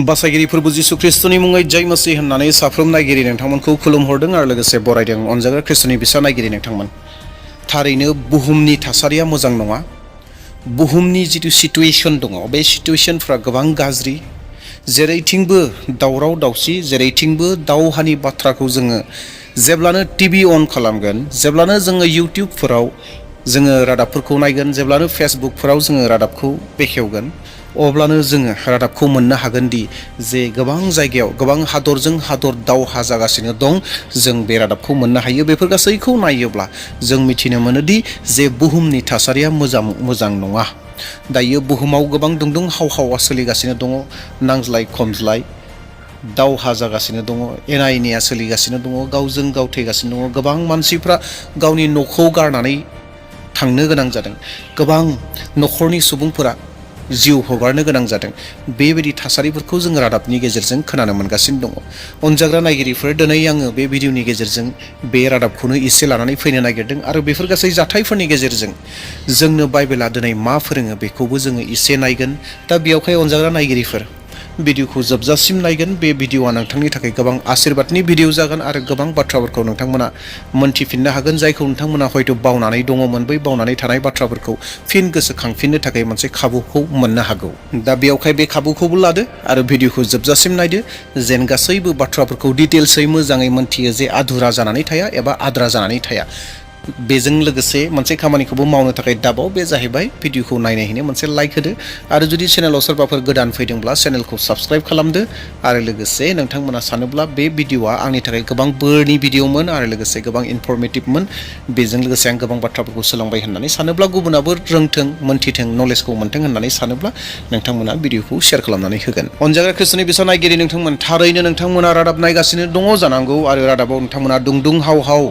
बासायगिरि फोरबो जिसु ख्रिस्टनि मुङै जय मसीह होननानै साफ्रोम नायगिरि नोंथांमोनखौ खुलुमहरदों आरो लोगोसे बरायदों अनजाग्रा ख्रिस्टनि बिसा नायगिरि नोंथांमोन। थारैनो बुहुमनि थासारिया मोजां नङा। बुहुमनि जितु सिटुएशन दङ बे सिटुएशनफ्रा गोबां गाज्रि। जेरैथिंबो दावराव दावसि, जेरैथिंबो दावहानि बाथ्राखौ जोङो जेब्लानो टिभि अन खालामगोन, जेब्लानो जोङो इउटिउबफोराव जोङो रादाबफोरखौ नायगोन, जेब्लानो फेसबुकफोराव जोङो रादाबखौ बेखेवगोन, अब्लानो जोङो रादाबखौ मोननो हागोन दि जे गोबां जायगायाव गोबां हादरजों हादर दावहा जागासिनो दं। जों बे रादाबखौ मोननो हायो। बेफोर गासैखौ नायोब्ला जों मिथिनो मोनोदि जे बुहुमनि थासारिया मोजां नङा। दायो बुहुमाव गोबां दुंदुं हावहावा सोलिगासिनो दङ, नांज्लाय खमज्लाय दावहा जागासिनो दङ, एना एनिया सोलिगासिनो दङ, गावजों गाव थैगासिनो दङ। गोबां मानसिफ्रा गावनि न'खौ गारनानै थांनो गोनां जादों। गोबां न'खरनि सुबुंफोरा जिउ हगारनो गोनां जादों। बेबायदि थासारिफोरखौ जों रादाबनि गेजेरजों खोनानो मोनगासिनो दङ। अनजाग्रा नायगिरिफोर, दिनै आङो बे भिडिअनि गेजेरजों बे रादाबखौनो एसे लानानै फैनो नागिरदों आरो बेफोर गासै जाथायफोरनि गेजेरजों जोंनो बाइबेला दिनै मा फोरोङो बेखौबो जोङो एसे नायगोन। दा बेयावहाय अनजाग्रा नायगिरिफोर, भिडिअखौ जोबजासिम नायगोन। बे भिडिअआ नोंथांनि थाखाय गोबां आशीर्बादनि भिडिअ जागोन आरो गोबां बाथ्राफोरखौ नोंथांमोना मोनथिफिननो हागोन, जायखौ नोंथांमोना हयथ' बावनानै दङमोन। बै बावनानै थानाय बाथ्राफोरखौ फिन गोसोखांफिननो थाखाय मोनसे खाबुखौ मोननो हागौ। दा बेयावहाय बे खाबुखौबो लादो आरो भिडिअखौ जोबजासिम नायदो, जेन गासैबो बाथ्राफोरखौ डिटेल्सै मोजाङै मोनथियो, जे आधुरा जानानै थाया एबा आद्रा जानानै थाया। बेजों लोगोसे मोनसे खामानिखौबो मावनो थाखाय दाबाव, बे जाहैबाय भिडिअखौ नायनायैनो मोनसे लाइक होदो आरो जुदि चेनेलाव सोरबाफोर गोदान फैदोंब्ला चेनेलखौ साबस्क्राइब खालामदो। आरो लोगोसे नोंथांमोना सानोब्ला बे भिडिअआ आंनि थाखाय गोबां बोरनि भिडिअमोन आरो लोगोसे गोबां इनफरमेटिभमोन, बेजों लोगोसे आं गोबां बाथ्राफोरखौ सोलोंबाय होननानै सानोब्ला, गुबुनाबो रोंथों, मोनथिथों, नलेजखौ मोनथों होननानै सानोब्ला नोंथांमोना भिडिअखौ शेयार खालामनानै होगोन। अनजाग्रा ख्रिस्टनि बिसा नायगिरि नोंथांमोन, थारैनो नोंथांमोना रादाब नायगासिनो दङ जानांगौ आरो रादाबाव नोंथांमोना दुंदुं हाव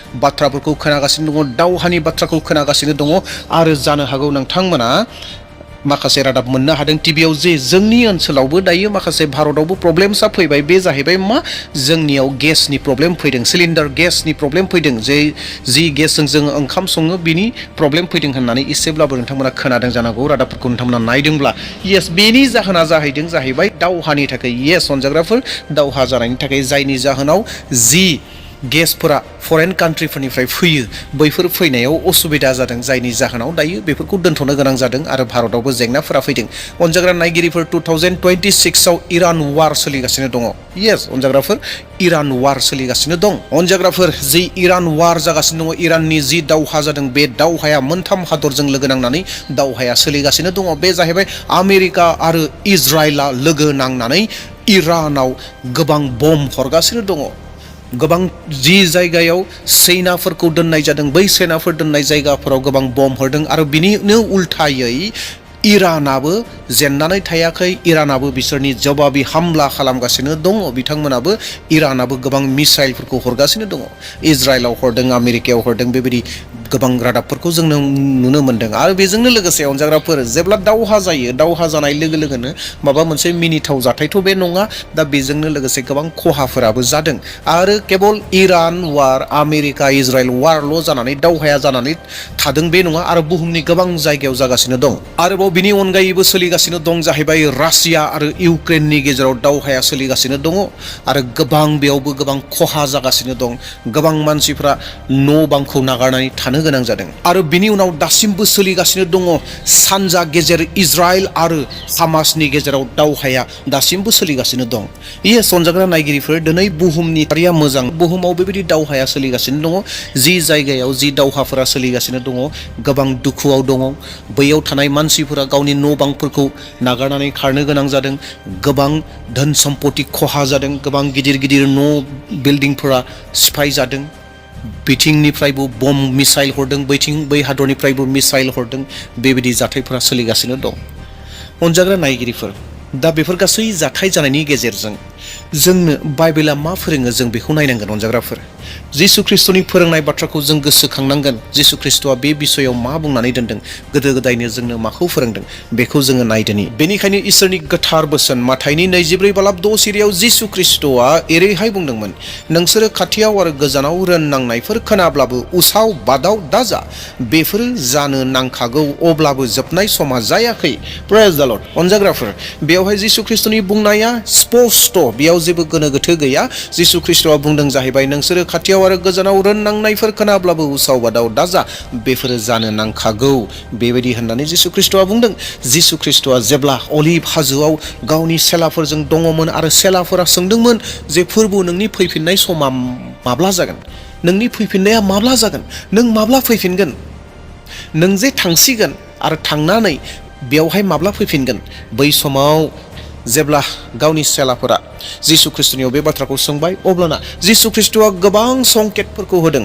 बाथ्राफोरखौ खोनागासिनो दङ, दावहानि बाथ्राखौ खोनागासिनो दङ आरो जानो हागौ नोंथांमोना माखासे रादाब मोननो हादों टिभियाव जे जोंनि ओनसोलावबो दायो माखासे भारतावबो प्रब्लेमसा फैबाय। बे जाहैबाय मा, जोंनियाव गेसनि प्रब्लेम फैदों, सिलिन्डार गेसनि प्रब्लेम फैदों, जि गेसजों जोङो ओंखाम सङो बिनि प्रब्लेम फैदों होननानै एसेब्लाबो नोंथांमोना खोनादों जानांगौ, रादाबफोरखौ नोंथांमोना नायदोंब्ला। येस, बेनि जाहोना जाहैबाय दावहानि थाखाय। येस अनजाग्राफोर, दावहा जानायनि थाखाय, जायनि जाहोनाव जि गेसफोरा फरेन कान्ट्रिफोरनिफ्राय फैयो, बैफोर फैनायाव असुबिदा जादों, जायनि जाहोनाव दायो बेफोरखौ दोनथ'नो गोनां जादों आरो भारतावबो जेंनाफोरा फैदों। अनजाग्रा नायगिरिफोर, 2026आव इरान वार सोलिगासिनो दङ। येस अनजाग्राफोर, इरान वार सोलिगासिनो दं। अनजाग्राफोर, जि इरान वार जागासिनो दङ, इराननि जि दावहा जादों, बे दावहाया मोनथाम हादरजों लोगो नांनानै दावहाया सोलिगासिनो दङ। बे जाहैबाय आमेरिका आरो इजराइला लोगो नांनानै इरानाव गोबां बम हरगासिनो दङ। गोबां जि जायगायाव सेनाफोरखौ दोननाय जादों, बै सेनाफोर दोननाय जायगाफोराव गोबां बम हरदों आरो बिनिनो उल्थायै इरानाबो जेननानै थायाखै। इरानाबो बिसोरनि जवाबि हामला खालामगासिनो दङ। बिथांमोनाबो, इरानाबो गोबां मिसाइलफोरखौ हरगासिनो दङ। इजराइलाव हरदों, आमेरिकायाव हरदों, बेबायदि गोबां रादाबफोरखौ जों नुनो मोनदों। आरो बेजोंनो लोगोसे अनजाग्राफोर, जेब्ला दावहा जायो, दावहा जानाय लोगो लोगोनो माबा मोनसे मिनिथाव जाथायथ' बे नङा। दा बेजोंनो लोगोसे गोबां खहाफोराबो जादों आरो केबल इरान वार, आमेरिका इजराइल वारल' जानानै दावहाया जानानै थादों बे नङा, आरो बुहुमनि गोबां जायगायाव जागासिनो दं। आरोबाव बिनि अनगायैबो सोलिगासिनो दं जाहैबाय रासिया आरो इउक्रेननि गेजेराव दावहाया सोलिगासिनो दङ आरो बेयावबो गोबां खहा जागासिनो दं। गोबां मानसिफ्रा न' बांखौ नागारनानै थानो गोनां जादों। आरो बिनि उनाव दासिमबो सोलिगासिनो दङ सानजा गेजेर इजराइल आरो हामासनि गेजेराव दावहाया दासिमबो सोलिगासिनो दं। येस अनजाग्रा नायगिरिफोर, दिनै बुहुमनि थासारिया मोजां। बुहुमाव बेबायदि दावहाया सोलिगासिनो दङ। जि जायगायाव जि दावहाफोरा सोलिगासिनो दङ, गोबां दुखुआव दङ। बैयाव थानाय मानसिफोरा गावनि न' बांफोरखौ नागारनानै खारनो गोनां जादों। गोबां धोन सम्पति खहा जादों। गोबां गिदिर गिदिर न' बिल्डिंफोरा सिफाय जादों। बिथिंनिफ्रायबो बम मिसाइल हरदों, बै हादरनिफ्रायबो मिसाइल हरदों। बेबायदि जाथायफोरा सोलिगासिनो दं। अनजाग्रा नायगिरिफोर, दा बेफोर गासै जाथाय जानायनि गेजेरजों जोंनो बाइबेला मा फोरोङो जों बेखौ नायनांगोन अनजाग्राफोर। जिसु ख्रिस्ट'नि फोरोंनाय बाथ्राखौ जों गोसोखांनांगोन। जिसु ख्रिस्ट'आ बे बिसयाव मा बुंनानै दोनदों, गोदो गोदायनो जोंनो माखौ फोरोंदों, बेखौ जोङो नायदोनि। बेनिखायनो इसोरनि गोथार बोसोन माथाइनि 24:6 जिसु ख्रिस्ट'आ एरैहाय बुंदोंमोन, नोंसोरो खाथियाव आरो गोजानाव रोननांनायफोर खोनाब्लाबो उसाव बादाव दाजा, बेफोरो जानो नांखागौ, अब्लाबो जोबनाय समा जायाखै। प्रेज द लर्ड। अनजाग्राफोर, बेयावहाय जिसु ख्रिस्ट'नि बुंनाया स्पष्ट, बेयाव जेबो गोनो गोथो गैया। जिसु ख्रिस्ट'आ बुंदों जाहैबाय, नोंसोरो खाथियाव आरो गोजानाव रोननांनायफोर खोनाब्लाबो उसाव बादाव दाजा, बेफोरो जानो नांखागौ, बेबायदि होननानै जिसु ख्रिस्ट'आ बुंदों। जिसु ख्रिस्ट'आ जेब्ला अलिभ हाजोआव गावनि सेलाफोरजों दङमोन आरो सेलाफोरा सोंदोंमोन जे फोरबो, नोंनि फैफिननाय समा माब्ला जागोन? नोंनि फैफिननाया माब्ला जागोन? नों माब्ला फैफिनगोन? नों जे थांसिगोन आरो थांनानै बेयावहाय माब्ला फैफिनगोन? बै समाव जेब्ला गावनि सेलाफोरा जिसु ख्रिस्ट'नियाव बे बाथ्राखौ सोंबाय, अब्लाना जिसु ख्रिस्ट'आ गोबां संकेतफोरखौ होदों,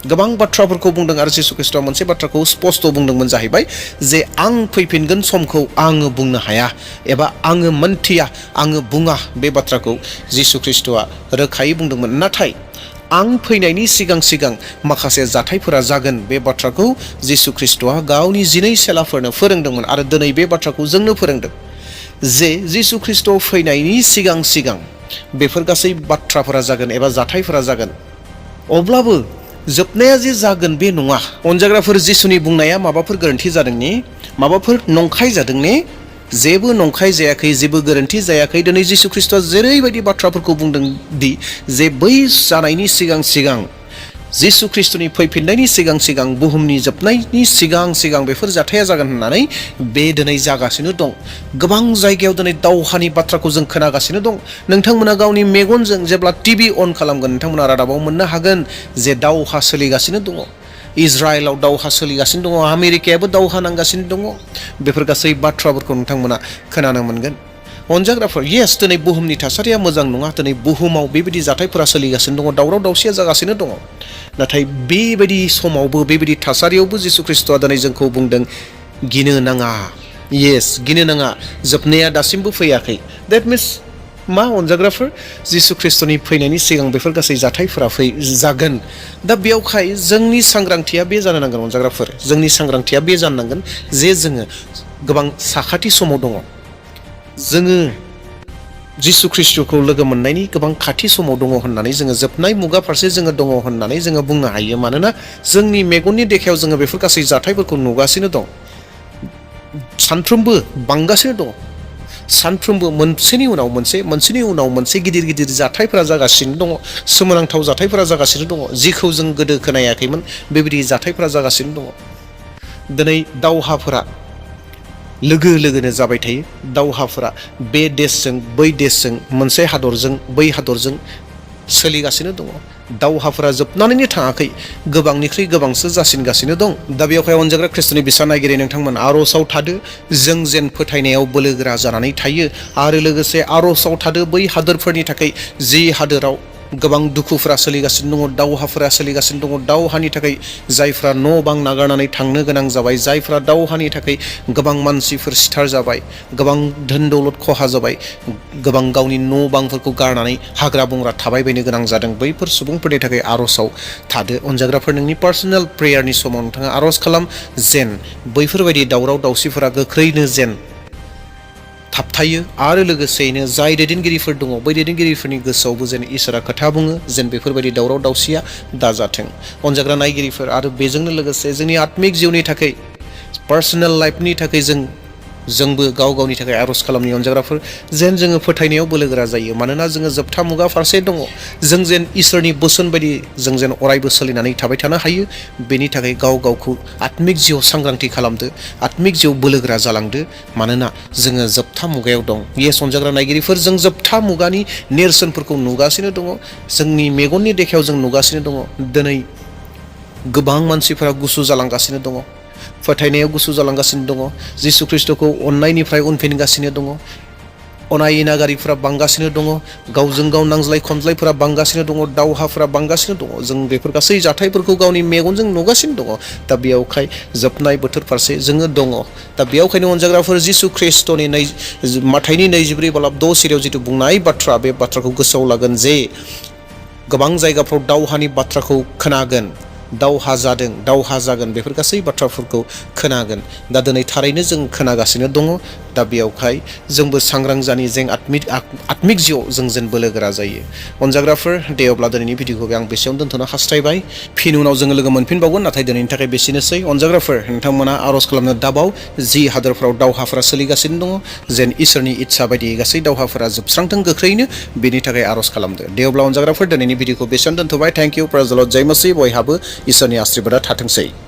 गोबां बाथ्राफोरखौ बुंदों आरो जिसु ख्रिस्ट'आ मोनसे बाथ्राखौ स्पष्ट बुंदोंमोन जाहैबाय जे आं फैफिनगोन समखौ आङो बुंनो हाया एबा आङो मोनथिया, आङो बुङा। बे बाथ्राखौ जिसु ख्रिस्ट'आ रोखायै बुंदोंमोन। नाथाय आं फैनायनि सिगां सिगां माखासे जाथायफोरा जागोन, बे बाथ्राखौ जिसु ख्रिस्ट'आ गावनि 12 सेलाफोरनो फोरोंदोंमोन आरो दिनै बे बाथ्राखौ जोंनो फोरोंदों जे जिसु ख्रिस्ट' फैनायनि सिगां सिगां बेफोर गासै बाथ्राफोरा जागोन एबा जाथायफोरा जागोन। अब्लाबो जोबनाया जे जागोन बे नङा। अनजाग्राफोर, जिसुनि बुंनाया माबाफोर गोरोन्थि जादों ने? माबाफोर नंखाय जादों ने? जेबो नंखाय जायाखै, जेबो गोरोन्थि जायाखै। दिनै जिसु ख्रिस्ट'आ जेरैबायदि बाथ्राफोरखौ बुंदों दि जे बै जानायनि सिगां सिगां, जिसु ख्रिस्ट'नि फैफिननायनि सिगां सिगां, बुहुमनि जोबनायनि सिगां सिगां बेफोर जाथाया जागोन होननानै बे दिनै जागासिनो दं। गोबां जायगायाव दिनै दावहानि बाथ्राखौ जों खोनागासिनो दं। नोंथांमोना गावनि मेगनजों जेब्ला टिभि अन खालामगोन, नोंथांमोना रादाबाव मोननो हागोन जे दावहा सोलिगासिनो दङ। इजराइलाव दावहा सोलिगासिनो दङ, आमेरिकायाबो दावहा नांगासिनो दङ। बेफोर गासै बाथ्राफोरखौ नोंथांमोना खोनानो मोनगोन। अनजाग्राफोर, येस, दिनै बुहुमनि थासारिया मोजां नङा। दिनै बुहुमाव बेबायदि जाथायफोरा सोलिगासिनो दङ, दावराव दावसिया जागासिनो दङ। नाथाय बेबायदि समावबो, बेबायदि थासारियावबो जिसु ख्रिस्ट'आ दिनै जोंखौ बुंदों, गिनो नाङा। येस, गिनो नाङा, जोबनाया दासिमबो फैयाखै। देट मिन्स मा अनजाग्राफोर? जिसु ख्रिस्ट'नि फैनायनि सिगां बेफोर गासै जाथायफोरा जागोन। दा बेयावहाय जोंनि सांग्रांथिया बे जानो नांगोन अनजाग्राफोर, जोंनि सांग्रांथिया बे जानो नांगोन जे जोङो गोबां साखाथि समाव दङ। जोङो जिसु ख्रिस्ट'खौ लोगो मोननायनि गोबां खाथि समाव दङ होननानै जोङो जोबनाय मुगा फारसे जोङो दङ होननानै जोङो बुंनो हायो। मानोना जोंनि मेगननि देखायाव जोङो बेफोर गासै जाथायफोरखौ नुगासिनो दं। सानफ्रोमबो बांगासिनो दङ। सानफ्रोमबो मोनसेनि उनाव मोनसे, मोनसेनि उनाव मोनसे गिदिर गिदिर जाथायफोरा जागासिनो दङ। सोमोनांथाव जाथायफोरा जागासिनो दङ। जिखौ जों गोदो खोनायाखैमोन बेबायदि जाथायफोरा जागासिनो दङ। दिनै दावहाफोरा लोगो लोगोनो जाबाय थायो। दावहाफोरा बे देशजों बै देशजों, मोनसे हादरजों बै हादरजों सोलिगासिनो दङ। दावहाफोरा जोबनानैनो थाङाखै, गोबांनिख्रुइ गोबांसो जासिनगासिनो दं। दा बेवहाय अनजाग्रा ख्रिस्ट'नि बिसा नायगिरि नोंथांमोन, आर'जआव थादो, जों जेन फोथायनायाव बोलोगोरा जानानै थायो। आरो लोगोसे आर'जआव थादो बै हादोरफोरनि थाखाय जि हादोराव गोबां दुखुफोरा सोलिगासिनो दङ, दावहाफोरा सोलिगासिनो दङ। दावहानि थाखाय जायफ्रा न' बां नागारनानै थांनो गोनां जाबाय, जायफ्रा दावहानि थाखाय गोबां मानसिफोर सिथार जाबाय, गोबां धोन दौलत खहा जाबाय, गोबां गावनि न' बांफोरखौ गारनानै हाग्रा बंग्रा थाबायबायनो गोनां जादों, बैफोर सुबुंफोरनि थाखाय आर'जआव थादो। अनजाग्राफोर, नोंनि पार्सनेल प्रेयारनि समाव नोंथाङा आर'ज खालाम जेन बैफोरबायदि दावराव दावसिफोरा गोख्रैनो जेन थाबथायो। आरो लोगोसेयैनो जाय दैदेनगिरिफोर दङ, बै दैदेनगिरिफोरनि गोसोआवबो जेन इसोरा खोथा बुङो, जेन बेफोरबायदि दावराव दावसिया दाजाथों। अनजाग्रा नायगिरिफोर, आरो बेजोंनो लोगोसे जोंनि आत्मिक जिउनि थाखाय, पार्सनेल लाइफनि थाखाय जोंबो गाव गावनि थाखाय आर'ज खालामनि। अनजाग्राफोर, जेन जोङो फोथायनायाव बोलोगोरा जायो। मानोना जोङो जोबथा मुगा फारसे दङ। जों जेन इसोरनि बोसोन बायदि जों जेन अरायबो सोलिनानै थाबाय थानो हायो, बेनि थाखाय गाव गावखौ आत्मिक जिउआव सांग्रांथि खालामदो, आत्मिक जिउआव बोलोगोरा जालांदो। मानोना जोङो जोबथा मुगायाव दं। येस अनजाग्रा नायगिरिफोर, जों जोबथा मुगानि नेरसोनफोरखौ नुगासिनो दङ। जोंनि मेगननि देखायाव जों नुगासिनो दङ। दिनै गोबां मानसिफोरा गुसु जालांगासिनो दङ, फोथायनायाव गुसु जालांगासिनो दङ, जिसु ख्रिस्ट'खौ अननायनिफ्राय उनफिनगासिनो दङ, अनाय इनागारिफोरा बांगासिनो दङ, गावजों गाव नांज्लाय खमज्लायफोरा बांगासिनो दङ, दावहाफोरा बांगासिनो दङ। जों बेफोर गासै जाथायफोरखौ गावनि मेगनजों नुगासिनो दङ। दा बेयावहाय जोबनाय बोथोर फारसे जोङो दङ। दा बेयावखायनो अनजाग्राफोर, जिसु ख्रिस्ट'नि माथाइनि 24:6 जिथु बुंनाय बाथ्रा, बे बाथ्राखौ गोसोआव लागोन जे गोबां जायगाफ्राव दावहानि बाथ्राखौ खोनागोन, दावहा जादों, दावहा जागोन, बेफोर गासै बाथ्राफोरखौ खोनागोन। दा दिनै थारैनो जों खोनागासिनो दङ। दा बेयावहाय जोंबो सांग्रां जानि जें आत्मिक जिउआव जों जेन बोलोगोरा जायो। अनजाग्राफोर, दे अब्ला दिनैनि भिडिअखौ आं बेसेयावनो दोनथ'नो हास्थायबाय। फिन उनाव जोङो लोगो मोनफिनबावगोन, नाथाय दिनैनि थाखाय बेसेनोसै। अनजाग्राफोर, नोंथांमोना आर'ज खालामनो दाबाव जि हादोरफ्राव दावहाफोरा सोलिगासिनो दङ, जेन इसोरनि इच्छा बायदियै गासै दावहाफोरा जोबस्रांथों गोख्रैनो, बेनि थाखाय आर'ज खालामदो। दे अब्ला अनजाग्राफोर, दिनैनि भिडिअखौ बेसेयावनो दोनथ'बाय। थेंक इउ, प्रेज द लर्ड, जय मसीह। बयहाबो इसोरनि आशीर्बादा थाथोंसै।